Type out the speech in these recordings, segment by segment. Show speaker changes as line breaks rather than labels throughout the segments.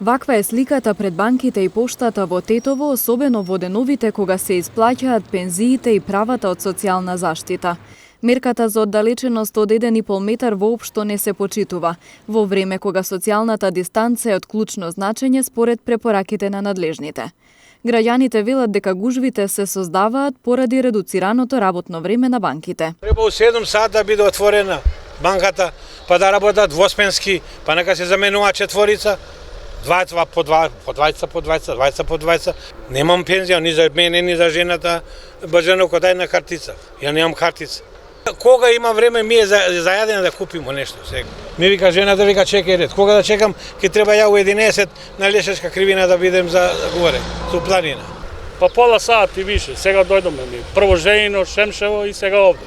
Ваква е сликата пред банките и поштата во Тетово, особено во деновите кога се исплаќаат пензиите и правата од социјална заштита. Мерката за оддалеченост од 1,5 метар воопшто не се почитува, во време кога социјалната дистанца е од клучно значење според препораките на надлежните. Граѓаните велат дека гужвите се создаваат поради редуцираното работно време на банките.
Треба 7 сат да биде отворена банката, па да работат двосменски, па нека се заменува четворица. 20 по 20. Немам пензија ни за мене, ни за жената. Бажено кој дај на картица. Ја немам картица. Кога има време ми е за јадење да купиме нешто сега. Ми вика жената, вика чекај ред. Кога да чекам, ќе треба ја у 11 на Лешешка кривина да бидем за горе, со планина.
Па пола сат и више. Сега дојдоме ми. Прво Жејино, Шемшево и сега овде.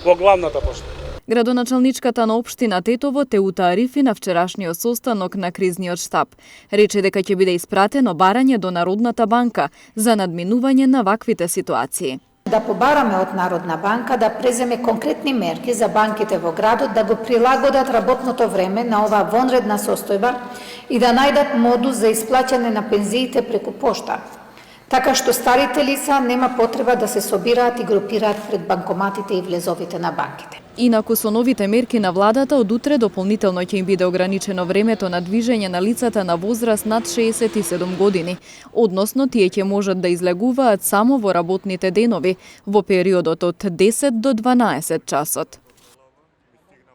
Во главната пошта.
Градоначалничката на општина Тетово Теута Арифи на вчерашниот состанок на кризниот штаб рече дека ќе биде испратено барање до Народната банка за надминување на ваквите ситуации.
Да побараме од Народна банка да преземе конкретни мерки за банките во градот да го прилагодат работното време на оваа вонредна состојба и да најдат модус за исплаќање на пензиите преку пошта, така што старите лица нема потреба да се собираат и групираат пред банкоматите и влезовите на банките.
Инаку со новите мерки на владата од утре дополнително ќе им биде ограничено времето на движење на лицата на возраст над 67 години, односно тие ќе можат да излегуваат само во работните денови во периодот од 10 до 12 часот.